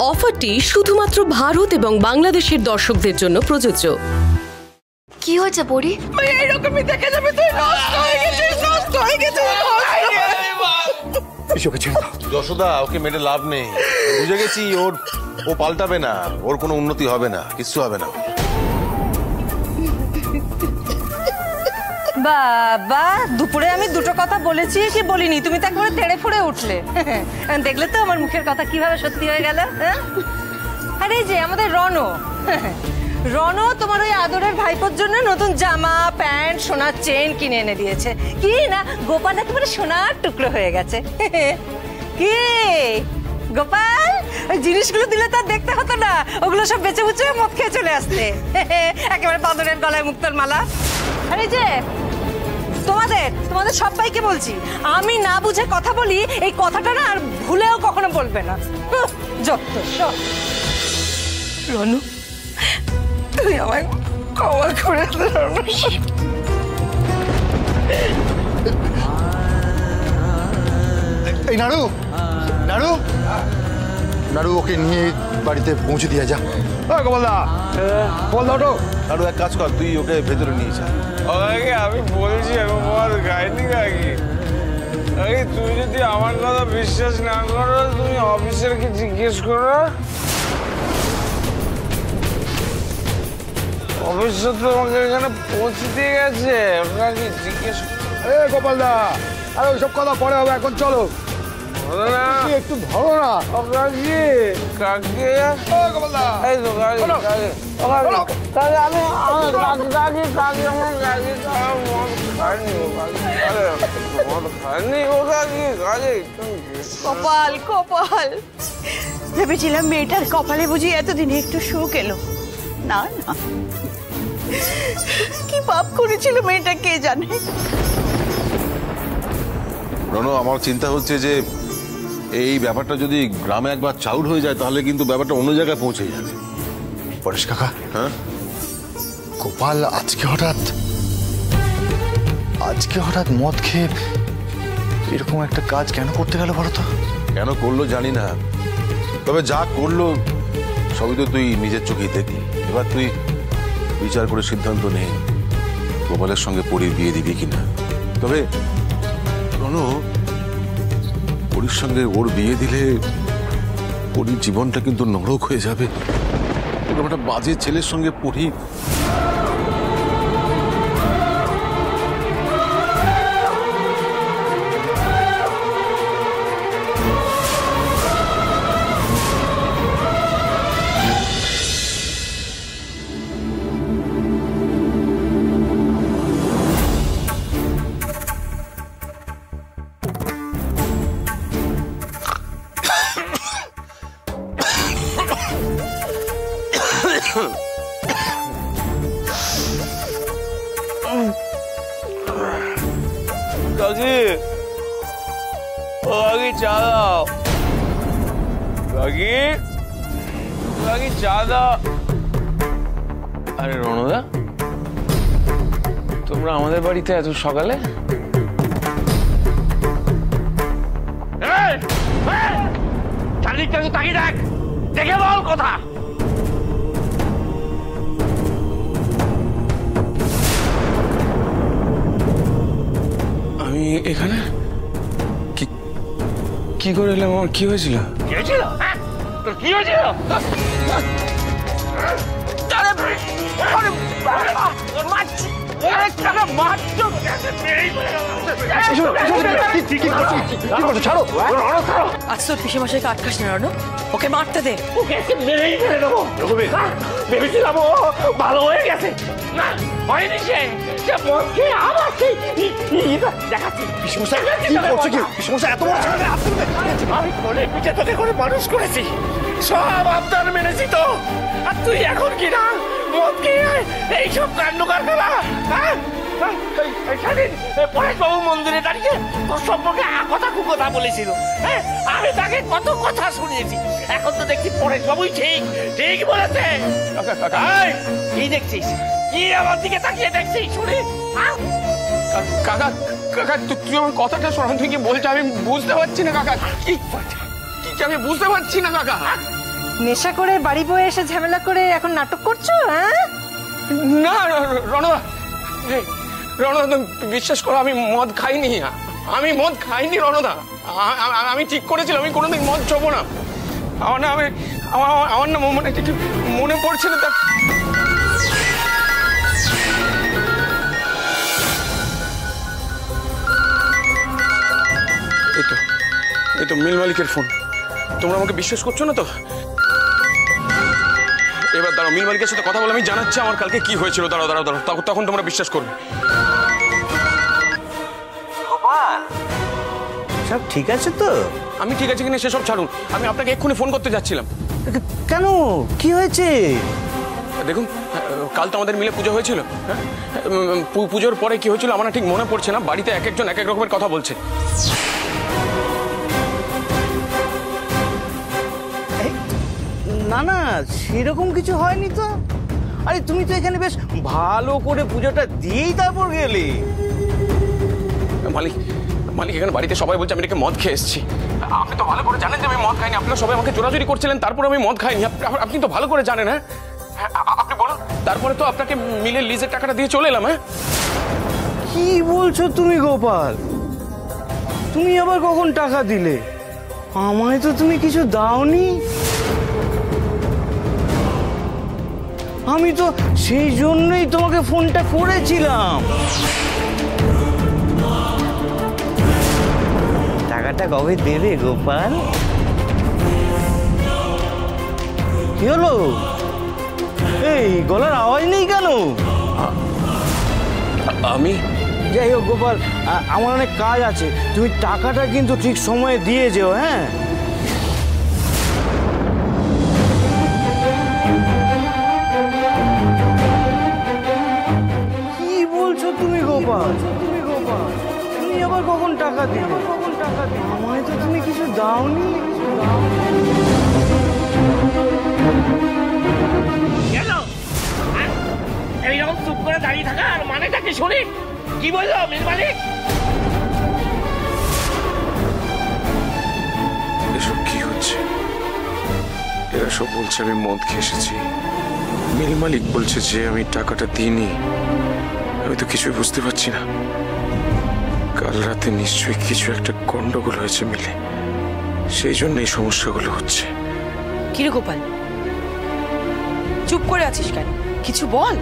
অফারটি শুধুমাত্র ভারত এবং বাংলাদেশের দর্শকদের জন্য প্রযোজ্য। কি হয়েছে পরি? এইরকমই দেখে যাবে, তুই নষ্ট হয়ে গেছিস, নষ্ট হয়ে গেছিস। যশোদা, ওকে মেরে লাভ নেই, বুঝে গেছি। ও পাল্টাবে না, ওর কোনো উন্নতি হবে না, কিচ্ছু হবে না। বাবা, দুপুরে আমি দুটো কথা বলেছি কি বলিনি? তুমি তো একবারে তেড়ে ফুড়ে উঠলে। দেখলে তো আমার মুখের কথা কিভাবে সত্যি হয়ে গেল। আরে যে আমাদের রনো তোমার ওই আদরের ভাইপোর জন্য নতুন জামা প্যান্ট সোনার চেন কিনে এনে দিয়েছে। কি না গোপাল একেবারে সোনার টুকরো হয়ে গেছে। কি গোপাল, ওই জিনিসগুলো দিলে তার দেখতে হতো না, ওগুলো সব বেচে বুচে মদ খেয়ে চলে আসতে। একেবারে বাদরের গলায় মুক্তোর মালা। আরে যে তোমাদের সবাইকে বলছি, আমি না বুঝে কথা বলি, এই কথাটা না আর ভুলেও কখনো বলবে না। যত সব। রনু, তুই আমায় ক্ষমা করে দে। এই নাড়ু নাড়ু নাড়ু, ওকে নিয়ে বাড়িতে পৌঁছে দিয়ে যা। গোপালদা, গোপালদা, নাড়ু এক কাজ কর, তুই ওকে ভেতরে নিয়ে যা। আমি বলছি আমি মদ খাইনি কাকি। তুই যদি আমার কথা বিশ্বাস না করো, তুমি অফিসারকে জিজ্ঞেস করো। অফিসার তো আমাকে এখানে পৌঁছে দিয়ে গেছে, ওনাকে জিজ্ঞেস করো। গোপালদা, আরে ওইসব কথা পরে হবে, এখন চলো একটু ধরো না। কপাল কপাল, ভেবেছিলাম মেয়েটার কপালে বুঝি এতদিনে একটু সুখ এলো। না না, কি পাপ করেছিল মেয়েটা কে জানে। রনো, আমার চিন্তা হচ্ছে যে এই ব্যাপারটা যদি গ্রামে একবার চাউর হয়ে যায়, তাহলে কিন্তু ব্যাপারটা অন্য জায়গায় পৌঁছে যাবে। পরেশ কাকা, হ্যাঁ, গোপাল আজকে হঠাৎ মদ খেয়ে এরকম একটা কাজ কেন করতে গেল বলো তো? কেন করলো জানি না, তবে যা করলো সবই তো তুই নিজের চোখেই দেখলি। এবার তুই বিচার করে সিদ্ধান্ত নে গোপালের সঙ্গে পরীর বিয়ে দিবি কিনা। তবে রনো, পরীর সঙ্গে ওর বিয়ে দিলে পরীর জীবনটা কিন্তু নরক হয়ে যাবে। একটা বাজে ছেলের সঙ্গে পরী। কাকি, ও কাকি চা দাও। কাকি, কাকি চা দাও। আরে রণদা, তোমরা আমাদের বাড়িতে এত সকালে? তাকিয়ে দেখ, দেখে বল কথা। আমি এখানে কি করে এলাম? আমার কি হয়েছিল? কি হয়েছিল? তোর কি হয়েছিল? আজ তোর পিসেমশাইকে আটকাস না রনো, ওকে মারতে দে। ওকে মেরেই ফেলে দেবো। ভেবেছিলাম ও ভালো হয়ে গেছে, না হয়নি। সে মদ খেয়ে আবার দেখাচ্ছি। আমি কোলে পিঠে তোকে করে মানুষ করেছি, সব আবদার মেনেছি তো। আর তুই এখন কি না মদ খেয়ে এইসব কাণ্ড কারখানা। পরেশবাবু মন্দিরে দাঁড়িয়ে তোর সম্পর্কে কথা কুকথা বলেছিল। হ্যাঁ, আমি তাকে কত কথা শুনিয়েছি। এখন তো দেখছি পরেশবাবুই ঠিক বলেছে। কি দেখছিস? কি আমার দিকে তাকিয়ে দেখছিস? শুনে কাকা, কাকা তুই আমার কথাটা শোনা, তুই কি বলছো আমি বুঝতে পারছি না কাকা। কি আমি বুঝতে পারছি না কাকা। নেশা করে বাড়ি বয়ে এসে ঝামেলা করে এখন নাটক করছো? হ্যাঁ না রণদা, রণদা তুমি বিশ্বাস করো আমি মদ খাইনি, আমি মদ খাইনি রণদা। আমি ঠিক করেছিলাম আমি কোনোদিন মদ ছোবো না। আমার না আমার না মনে পড়ছে না। এই তো মিল মালিকের ফোন। তোমরা আমাকে বিশ্বাস করছো না তো? এবার দাঁড়াও, মিল মালিকের সাথে কথা বলে আমি জানাচ্ছি আমার কালকে কি হয়েছিল। দাঁড়াও দাঁড়াও দাঁড়াও, তখন তোমরা বিশ্বাস করবে। সব ঠিক আছে তো? আমি ঠিক আছে কিনা সেসব ছাড়ুন, আমি আপনাকে এক্ষুনি ফোন করতে যাচ্ছিলাম। কেন, কি হয়েছে? দেখুন, কাল তো আমাদের মিলে পুজো হয়েছিল। পুজোর পরে কি হয়েছিল আমার ঠিক মনে পড়ছে না। বাড়িতে এক একজন এক এক রকমের কথা বলছে। না না, সেরকম কিছু হয়নি তো। আরে তুমি তো এখানে বেশ ভালো করে পুজোটা দিয়েই তারপর গেলে। মালিক মালিক এখানে বাড়িতে সবাই বলছে আমি এটাকে মদ খেয়ে এসেছি। আপনি তো ভালো করে জানেন যে আমি মদ খাইনি। আপনারা সবাই আমাকে জোরাজুরি করছিলেন, তারপর আমি মদ খাইনি। আপনি তো ভালো করে জানেন। হ্যাঁ আপনি বলুন। তারপরে তো আপনাকে মিলের লিজের টাকাটা দিয়ে চলে এলাম। হ্যাঁ কি বলছো তুমি গোপাল? তুমি আবার কখন টাকা দিলে? আমায় তো তুমি কিছু দাওনি। আমি তো সেই জন্যই তোমাকে ফোনটা করেছিলাম। টাকাটা কবে দেবে গোপাল? কি হলো? এই গলার আওয়াজ নেই কেন? আমি যাই হোক গোপাল, আমার অনেক কাজ আছে। তুমি টাকাটা কিন্তু ঠিক সময়ে দিয়ে যেও। হ্যাঁ কি বলছো তুমি গোপাল? তুমি আবার কখন টাকা দিলে? আমায় তো তুমি কিছু দাওনি। এইরকম চুপ করে দাঁড়িয়ে থাকা আর মানেটা কি শুনি? কি বললো মিল মালিক? এসব কি হচ্ছে? এরা সব বলছে আমি মদ খেয়ে এসেছি। মিল মালিক বলছে যে আমি টাকাটা দিইনি। আমি তো কিছুই বুঝতে পারছি না। কাল রাতে নিশ্চয়ই কিছু একটা গন্ডগোল হয়েছে মিলে, সেই জন্য এই সমস্যাগুলো হচ্ছে। কিরে গোপাল, চুপ করে আছিস কেন? কিছু বল।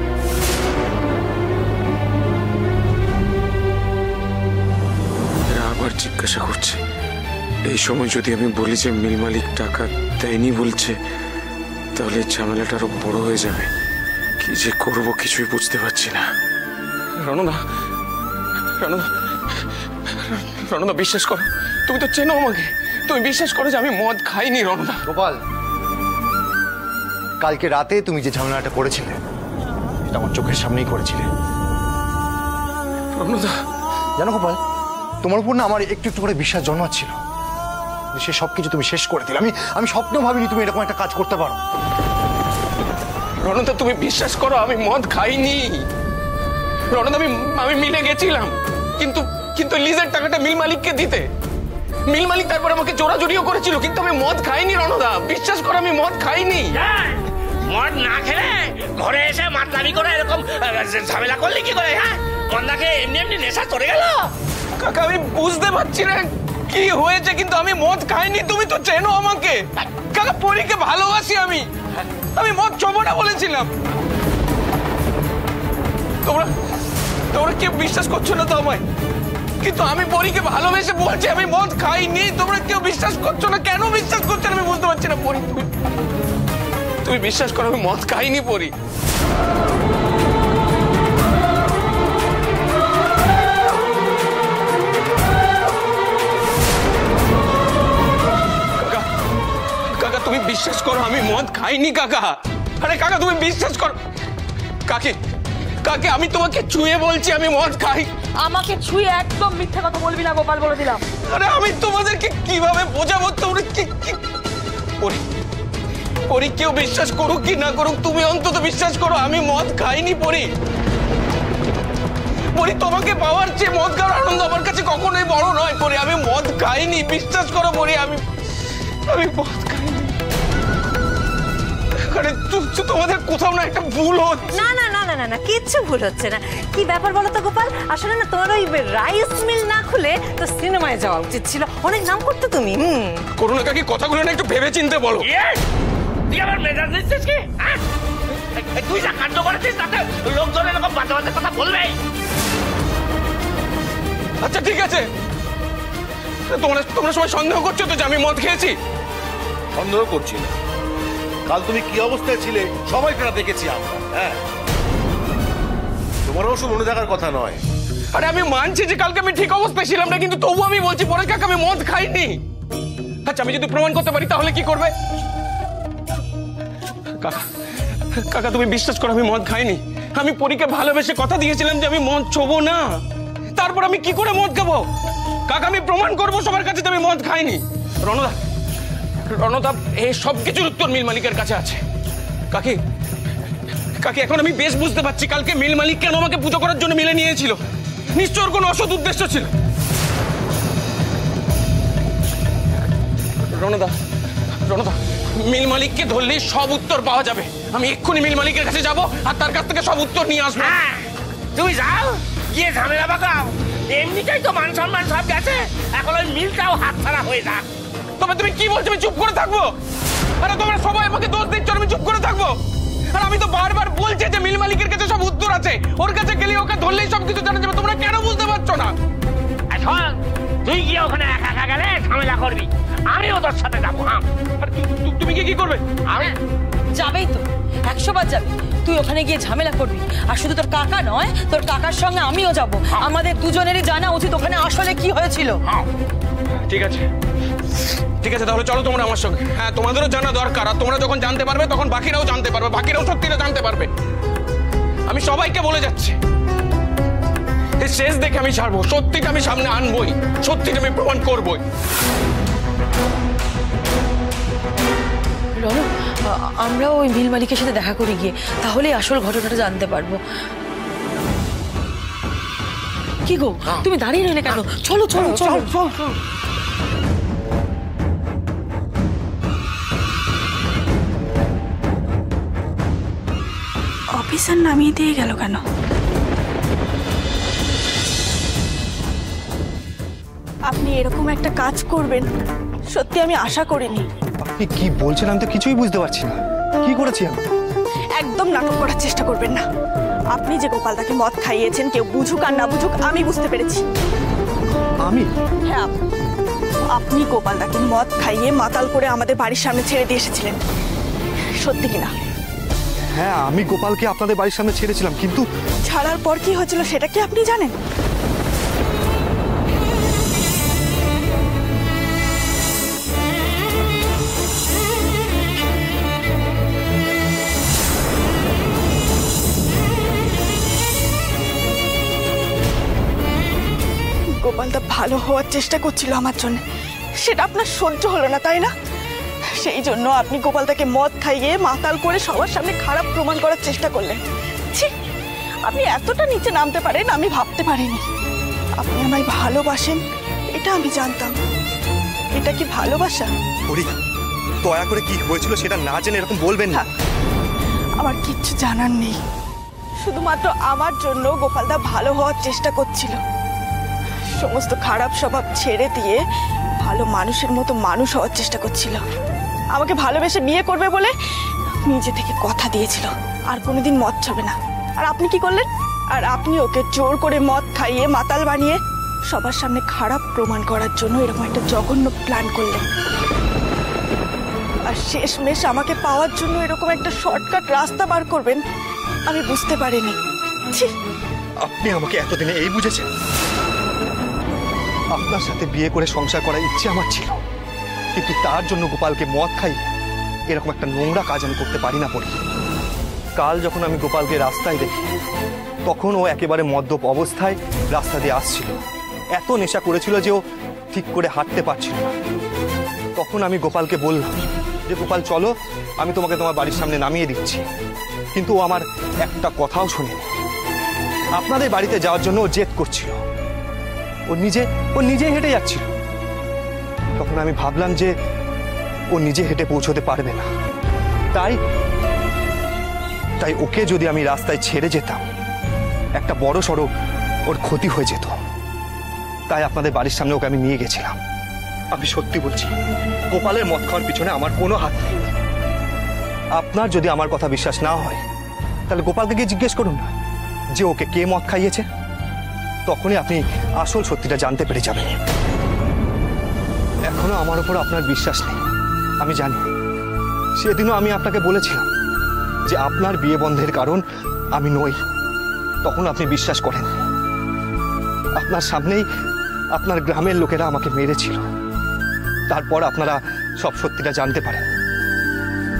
এরা আবার জিজ্ঞাসা করছে। এই সময় যদি আমি বলি যে মিল মালিক টাকা দেয়নি বলছে, তাহলে ঝামেলাটা আরো বড় হয়ে যাবে। কি যে করবো কিছুই বুঝতে পারছি না। রণদা, রণদা, রণদা বিশ্বাস করো, তুমি তো চেনো আমাকে। তুমি বিশ্বাস করো যে আমি মদ খাইনি। রণদা। গোপাল, কালকে রাতে তুমি যে ঝামেলাটা করেছিলে এটা আমার চোখের সামনেই করেছিলে। রণদা, জানো গোপাল, তোমার উপর না আমার একটু একটু করে বিশ্বাস জন্মাচ্ছিল। সে সবকিছু তুমি শেষ করে দিলে। আমি স্বপ্নেও ভাবিনি তুমি এরকম একটা কাজ করতে পারো। রণদা তুমি বিশ্বাস করো আমি মদ খাইনি। রণদা আমি মিলে গেছিলাম, কিন্তু লিজের টাকাটা মিল মালিককে দিতে। মিল মালিক তারপর আমাকে জোরাজুরিও করেছিল, কিন্তু আমি মদ খাইনি। রণদা বিশ্বাস করো আমি মদ খাইনি। মদ না খেলে ঘরে এসে মাতলামি করে এরকম ঝামেলা করলে কি করে? হ্যাঁ মন্দাকে এমনি এমনি নেশা চড়ে গেল। কাকা আমি বুঝতে পারছি না কি হয়েছে, কিন্তু আমি মদ খাইনি। তুমি তো চেনো আমাকে। কাকা পরীকে ভালোবাসি আমি মদ ছোবো না বলেছিলাম। তোমরা কেউ বিশ্বাস করছো না তো আমায়, কিন্তু আমি পরীকে ভালোবেসে বলছি আমি মদ খাইনি। তোমরা কেউ বিশ্বাস করছো না। কেন বিশ্বাস করছো না আমি বুঝতে পারছি না। পরী তুমি বিশ্বাস করো আমি মদ খাইনি। পরী কাকা তুমি বিশ্বাস করো আমি মদ খাইনি কাকা। আরে কাকা তুমি বিশ্বাস করো। কাকে আমি তোমাকে ছুঁয়ে বলছি আমি মদ খাই। আমাকে ছুঁয়ে একদম মিথ্যা কথা বলবি না গোপাল, বলে দিলাম। আরে আমি তোমাদেরকে কিভাবে বোঝাবো? তোমরা পরী কেউ বিশ্বাস করুক কি না করুক, তুমি অন্তত বিশ্বাস করো আমি মদ খাইনি। পরী তোমাকে পাওয়ার চেয়ে মদ খাওয়ার আনন্দ আমার কাছে কখনোই বড় নয়। পরী আমি মদ খাইনি, বিশ্বাস করো। পরী আমি মদ খাইনি। কিচ্ছু তোমাদের কোথাও না একটা ভুল হচ্ছে। না না না না না না কিচ্ছু ভুল হচ্ছে না। কি ব্যাপার বলো তো গোপাল, আসলে না তোমার ওই রাইস মিল না খুলে তো সিনেমায় যাওয়া উচিত ছিল, অনেক নাম করতে তুমি। করুণা কাকি কথাগুলো না একটু ভেবে চিনতে বলো। তুই আবার মেজাজ দিচ্ছিস কি? তুই যা কাণ্ড করেছিস তাতে লোকজন এরকম বাজে বাজে কথা বলবে। আচ্ছা ঠিক আছে, তোমরা সবাই সন্দেহ করছো তো যে আমি মদ খেয়েছি? সন্দেহ করছি না, কাল তুমি কি অবস্থায় ছিলে সবাই সেটা দেখেছি আমরা। হ্যাঁ, তোমার অবশ্য মনে থাকার কথা নয়। আরে আমি মানছি যে কালকে আমি ঠিক অবস্থায় ছিলাম না, কিন্তু তবু আমি বলছি পরেশ কাকা আমি মদ খাইনি। আচ্ছা আমি যদি প্রমাণ করতে পারি তাহলে কি করবে? কাকা কাকা তুমি বিশ্বাস করো আমি মদ খাইনি। আমি পরীকে ভালোবেসে কথা দিয়েছিলাম যে আমি মদ ছোবো না, তারপর আমি কি করে মদ খাবো? কাকা আমি প্রমাণ করবো সবার কাছে যে আমি মদ খাইনি। রণদা রণদা এই সব কিছুর উত্তর মিল মালিকের কাছে আছে। কাকি কাকি এখন আমি বেশ বুঝতে পারছি কালকে মিল মালিক কেন আমাকে পুজো করার জন্য মিলে নিয়েছিল। নিশ্চয় ওর কোনো অসৎ উদ্দেশ্য ছিল। রণদা রণদা মিল মালিককে ধরলেই সব উত্তর পাওয়া যাবে। আমি এক্ষুনি মিল মালিকের কাছে যাব আর তার কাছ থেকে সব উত্তর নিয়ে আসবো। তুই যাও, গিয়ে ঝামেলা বাগাও। এমনিটাই তো মান সম্মান সব গেছে, এখন ওই মিলটাও হাতছাড়া হয়ে যাক। তবে তুমি কি বলছো আমি চুপ করে থাকবো? আরে তোমরা সবাই আমাকে দোষ দিচ্ছ, আমি চুপ করে থাকবো? আর আমি তো বারবার বলছি যে মিল মালিকের কাছে সব উত্তর আছে, ওর কাছে গেলে ওকে ধরলেই সবকিছু জানা যাবে। তোমরা কেন বুঝতে পারছো না? শোন, তুই গিয়ে ওখানে একা একা গেলে ঝামেলা করবি, আমিও তোর সাথে যাবো। হ্যাঁ, তুমি কি করবে? আমি যাবেই তো, 100 বার যাবি। তুই ওখানে গিয়ে ঝামেলা করবি, আর শুধু তোর কাকা নয়, তোর কাকার সঙ্গে আমিও যাব। আমাদের দুজনেরই জানা উচিত ওখানে আসলে কি হয়েছিল। ঠিক আছে ঠিক আছে, তাহলে চলো তোমরা আমার সঙ্গে। হ্যাঁ, তোমাদেরও জানা দরকার, আর তোমরা যখন জানতে পারবে তখন বাকিরাও জানতে পারবে, বাকিরাও সত্যিটা জানতে পারবে। আমি সবাইকে বলে যাচ্ছি, এই শেষ দেখে আমি ছাড়বো, সত্যিটা আমি সামনে আনবই, সত্যিটা আমি প্রমাণ করবই। রণ, আমরা ওই মিল মালিকের সাথে দেখা করে গিয়ে তাহলে আসল ঘটনাটা জানতে পারবো। কি গো তুমি দাঁড়িয়ে রইলে কেন? চলো চলো চলো চলো। অফিসার নামিয়ে দিয়ে গেল কেন? আপনি এরকম একটা কাজ করবেন সত্যি আমি আশা করিনি। আপনি কি বলছেন আমি তো কিছুই বুঝতে পারছি না। কি করেছি আমি? একদম নাটক করার চেষ্টা করবেন না। আপনি যে গোপালদাকে মদ খাইয়েছেন, কেউ বুঝুক আর না বুঝুক, আমি বুঝতে পেরেছি। আমি? হ্যাঁ, আপনি গোপালদাকে মদ খাইয়ে মাতাল করে আমাদের বাড়ির সামনে ছেড়ে দিয়ে এসেছিলেন, সত্যি কিনা? হ্যাঁ, আমি গোপালকে আপনাদের বাড়ির সামনে ছেড়েছিলাম, কিন্তু ছাড়ার পর কি হয়েছিল সেটা কি আপনি জানেন? গোপালদা ভালো হওয়ার চেষ্টা করছিল আমার জন্য, সেটা আপনার সহ্য হলো না তাই না? সেই জন্য আপনি গোপালদাকে মদ খাইয়ে মাতাল করে সবার সামনে খারাপ প্রমাণ করার চেষ্টা করলেন। ছি, আপনি এতটা নিচে নামতে পারেন আমি ভাবতে পারিনি। আপনি আমায় ভালোবাসেন এটা আমি জানতাম। এটা কি ভালোবাসা? দয়া করে কি হয়েছিল সেটা না জেনে এরকম বলবেন না। আমার কিচ্ছু জানার নেই, শুধুমাত্র আমার জন্য গোপালদা ভালো হওয়ার চেষ্টা করছিল। সমস্ত খারাপ স্বভাব ছেড়ে দিয়ে ভালো মানুষের মতো মানুষ হওয়ার চেষ্টা করছিল। আমাকে ভালোবেসে বিয়ে করবে বলে নিজে থেকে কথা দিয়েছিল আর কোনোদিন মদ ছবে না। আর আপনি কি করলেন? আর আপনি ওকে জোর করে মদ খাইয়ে মাতাল বানিয়ে সবার সামনে খারাপ প্রমাণ করার জন্য এরকম একটা জঘন্য প্ল্যান করলেন। আর শেষমেশ আমাকে পাওয়ার জন্য এরকম একটা শর্টকাট রাস্তা বার করবেন আমি বুঝতে পারিনি। ছি, আপনি আমাকে এতদিনে এই বুঝেছেন? আপনার সাথে বিয়ে করে সংসার করার ইচ্ছে আমার ছিল, কিন্তু তার জন্য গোপালকে মদ খাই এরকম একটা নোংরা কাজ আমি করতে পারি না। পড়ি কাল যখন আমি গোপালকে রাস্তায় দেখি তখন ও একেবারে মদ্যপ অবস্থায় রাস্তা দিয়ে আসছিল। এত নেশা করেছিল যে ও ঠিক করে হাঁটতে পারছিল না। তখন আমি গোপালকে বললাম যে গোপাল চলো, আমি তোমাকে তোমার বাড়ির সামনে নামিয়ে দিচ্ছি, কিন্তু ও আমার একটা কথাও শুনেনি। আপনাদের বাড়িতে যাওয়ার জন্য ও জেদ করছিল, ও নিজে হেঁটে যাচ্ছিল। তখন আমি ভাবলাম যে ও নিজে হেঁটে পৌঁছতে পারবে না, তাই ওকে যদি আমি রাস্তায় ছেড়ে যেতাম একটা বড় সড়ো ওর ক্ষতি হয়ে যেত। তাই আপনাদের বাড়ির সামনে ওকে আমি নিয়ে গেছিলাম। আমি সত্যি বলছি, গোপালের মদ খাওয়ার পিছনে আমার কোনো হাত নেই। আপনার যদি আমার কথা বিশ্বাস না হয় তাহলে গোপালকে গিয়ে জিজ্ঞেস করুন না যে ওকে কে মদ খাইয়েছে। তখনই আপনি আসল সত্যিটা জানতে পেরে যাবেন। এখনো আমার উপর আপনার বিশ্বাস নেই আমি জানি। সেদিনও আমি আপনাকে বলেছিলাম যে আপনার বিয়ে বন্ধের কারণ আমি নই, তখন আপনি বিশ্বাস করেন। আপনার সামনেই আপনার গ্রামের লোকেরা আমাকে মেরেছিল, তারপর আপনারা সব সত্যিটা জানতে পারেন।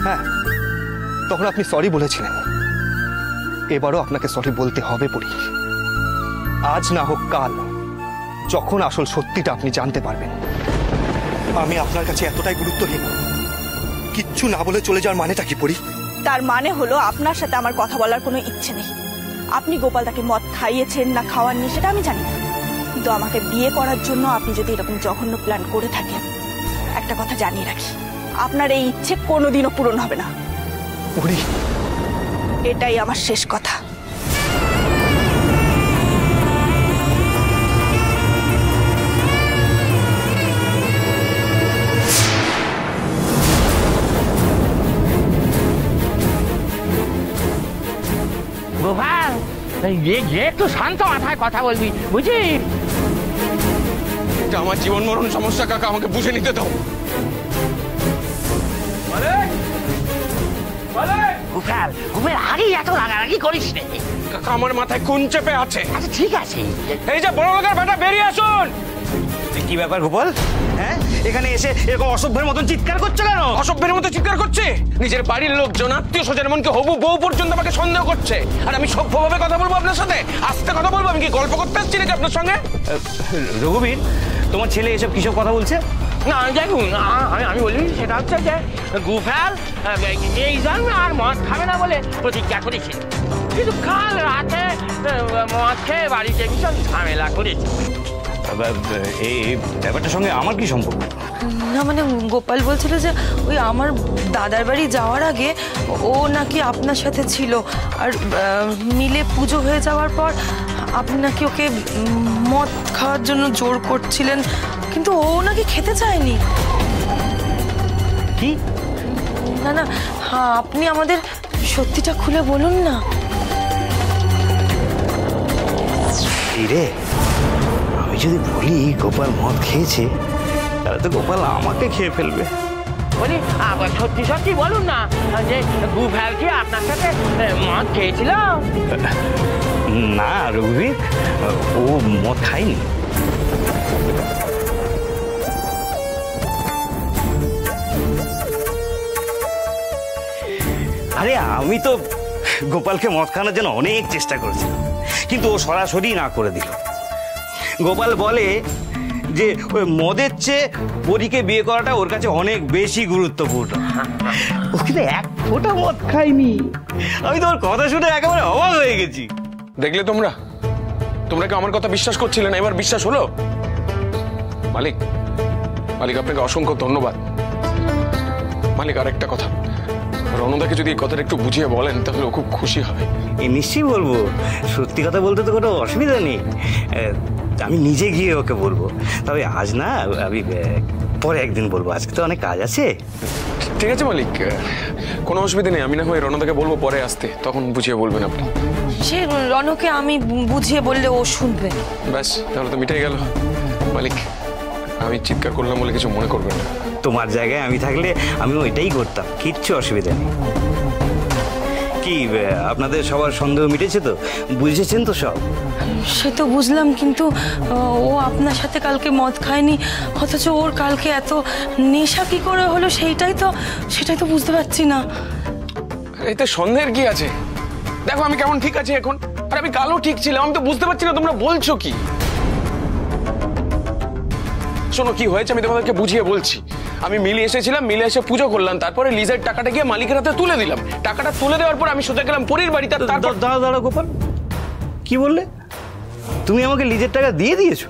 হ্যাঁ, তখন আপনি সরি বলেছিলেন। এবারও আপনাকে সরি বলতে হবে পরি। আজ না হোক কাল, যখন আসল সত্যিটা আপনি জানতে পারবেন। আমি আপনার কাছে এতটাই গুরুত্বহীন, কিচ্ছু না বলে চলে যাওয়ার মানেটা কি পরি? তার মানে হলো আপনার সাথে আমার কথা বলার কোনো ইচ্ছে নেই। আপনি গোপালদাকে মদ খাইয়েছেন না খাওয়াননি সেটা আমি জানি না, কিন্তু আমাকে বিয়ে করার জন্য আপনি যদি এরকম জঘন্য প্ল্যান করে থাকেন, একটা কথা জানিয়ে রাখি, আপনার এই ইচ্ছে কোনোদিনও পূরণ হবে না। পরি, এটাই আমার শেষ কথা। গোপাল, একটু শান্ত মাথায় কথা বলবি, বুঝলি? এটা আমার জীবন মরণ সমস্যা কাকা, আমাকে বুঝে নিতে দাও। গোপাল, গোপাল আগেই এত রাগারাগি করিস রে। কাকা আমার মাথায় কোন চেপে আছে। আচ্ছা ঠিক আছে, এই যে বড় লোকের বেটা বেরিয়ে আসুন। কি ব্যাপার গোপাল? হ্যাঁ, এখানে এসে এরকম অসভ্যের মতন চিৎকার করছে কেন? অসভ্যের মতো চিৎকার করছে? নিজের বাড়ির লোকজন, আত্মীয় স্বজন, এমনকি হবু বউ পর্যন্ত আমাকে সন্দেহ করছে। আর আমি সভ্যভাবে কথা বলবো আপনার সাথে? আস্তে কথা বলবো? আমি কি গল্প করতে আসছি নাকি আপনার সঙ্গে? রঘুবীর, তোমার ছেলে এসব কিসব কথা বলছে? না দেখুন, আমি বলি সেটা হচ্ছে যে গোপাল এই জন্য আর মদ খাবে না বলে প্রতিজ্ঞা করেছিল, কিন্তু কাল রাতে মদ খেয়ে বাড়িতে ভীষণ ঝামেলা করেছে। এই ব্যাপারটার সঙ্গে আমার কি সম্পর্ক? না মানে গোপাল বলছিল যে ওই আমার দাদার বাড়ি যাওয়ার আগে ও নাকি আপনার সাথে ছিল, আর মিলে পুজো হয়ে যাওয়ার পর আপনি নাকি ওকে মদ খাওয়ার জন্য জোর করছিলেন, কিন্তু ও নাকি খেতে চায়নি। কি? না না, হ্যাঁ আপনি আমাদের সত্যিটা খুলে বলুন না। রে, আমি যদি বলি গোপাল মদ খেয়েছে তাহলে তো গোপাল আমাকে খেয়ে ফেলবে। বলি সত্যি সত্যি বলুন না যে গোপাল কি আপনার সাথে মদ খেয়েছিল? না রঘুবীর, ও মদ খায়নি। আরে আমি তো গোপালকে মদ খাওয়ানোর জন্য অনেক চেষ্টা করেছিলাম, কিন্তু ও সরাসরি না করে দিল। গোপাল বলে যে ওই মদের চেয়ে পরীকে বিয়ে করাটা ওর কাছে অনেক বেশি গুরুত্বপূর্ণ। ও কিন্তু এক ফোঁটা মদ খায়নি। আমি তো ওর কথা শুনে একেবারে অবাক হয়ে গেছি। দেখলে তোমরা তোমরা কি আমার কথা বিশ্বাস করছিলে না? এবার বিশ্বাস হলো? মালিক, মালিক আপনাকে অসংখ্য ধন্যবাদ। মালিক আরেকটা কথা, রণদাকে যদি এই কথাটা একটু বুঝিয়ে বলেন তাহলে ও খুব খুশি হবে। নিশ্চয়ই বলবো, সত্যি কথা বলতে তো কোনো অসুবিধা নেই। আমি নিজে গিয়ে ওকে বলবো, তবে আজ না, আমি পরে একদিন বলবো, আজকে তো অনেক কাজ আছে। ঠিক আছে মালিক, কোনো অসুবিধা নেই। আমি না হয় রণদাকে বলবো পরে আসতে, তখন বুঝিয়ে বলবেন আপনি। সে রণকে আমি বুঝিয়ে বললে ও শুনবে। ব্যাস, তাহলে তো মিটাই গেল। মালিক, আমি চিৎকার করলাম বলে কিছু মনে করবেন না। তোমার জায়গায় আমি থাকলে আমি ওইটাই করতাম, কিচ্ছু অসুবিধা নেই। কি আপনাদের সবার সন্দেহ মিটেছে তো? বুঝেছেন তো সব? সে তো বুঝলাম, কিন্তু ও আপনার সাথে কালকে মদ খায়নি, অথচ ওর কালকে এত নেশা কি করে হলো সেটাই তো বুঝতে পারছি না। এতে সন্দেহের কি আছে? দেখো আমি কেমন ঠিক আছি এখন, আর আমি কালও ঠিক ছিলাম। আমি তো বুঝতে পারছি না তোমরা বলছো কি। শোনো, কি হয়েছে আমি তোমাদেরকে বুঝিয়ে বলছি। আমি মিলে এসেছিলাম, মিলে এসে পুজো করলাম, তারপরে লিজের টাকাটা গিয়ে মালিকের হাতে তুলে দিলাম। টাকাটা তুলে দেওয়ার পর আমি সোজা গেলাম পরীর বাড়িতে। তারপর দাঁড়া গোপাল, কি বললে? তুমি আমাকে লিজের টাকা দিয়ে দিয়েছো?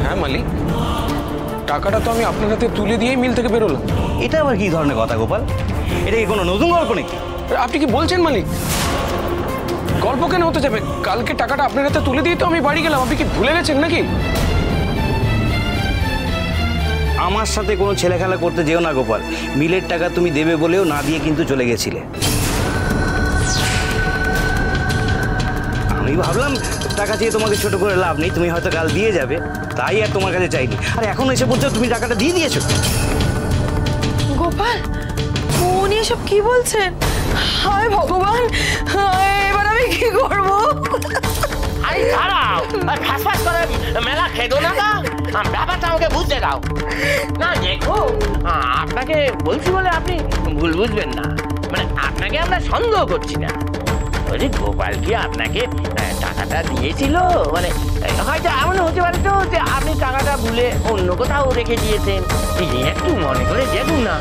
হ্যাঁ মালিক, টাকাটা তো আমি আপনার হাতে তুলে দিয়েই মিল থেকে বেরোলাম। এটা আবার কি ধরনের কথা গোপাল? এটা কি কোনো নতুন গল্প নাকি? আপনি কি বলছেন মালিক? গল্প কেন হতে যাবে? কালকে টাকাটা আপনার হাতে তুলে দিয়ে তো আমি বাড়ি গেলাম। আপনি কি ভুলে গেছেন নাকি? আমার সাথে কোনো ছেলে খেলা করতে যেও না গোপাল। মিলের টাকা তুমি দেবে বলেও না দিয়ে কিন্তু চলে গেছিলে। আমি ভাবলাম টাকা চেয়ে তোমাকে ছোট করে লাভ নেই, তুমি হয়তো কাল দিয়ে যাবে, তাই আর তোমার কাছে চাইনি। আর এখন এসে বলছো তুমি টাকাটা দিয়ে দিয়েছো। গোপাল, উনি এসব কি বলছেন? হায় ভগবান, এবার আমি কি করব? আরে দাঁড়াও, ফাঁস করে মেলা খেদো না গা, ব্যাপারটা আমাকে বুঝতে দাও। না দেখো, আপনাকে বলছি বলে আপনি ভুল বুঝবেন না, মানে আপনাকে আমরা সন্দেহ করছি না। ওই গোপাল কি আপনাকে টাকাটা দিয়েছিল? মানে হয়তো এমন হতে পারে তো যে আপনি টাকাটা ভুলে অন্য কোথাও রেখে দিয়েছেন। একটু মনে করে দেখুন না।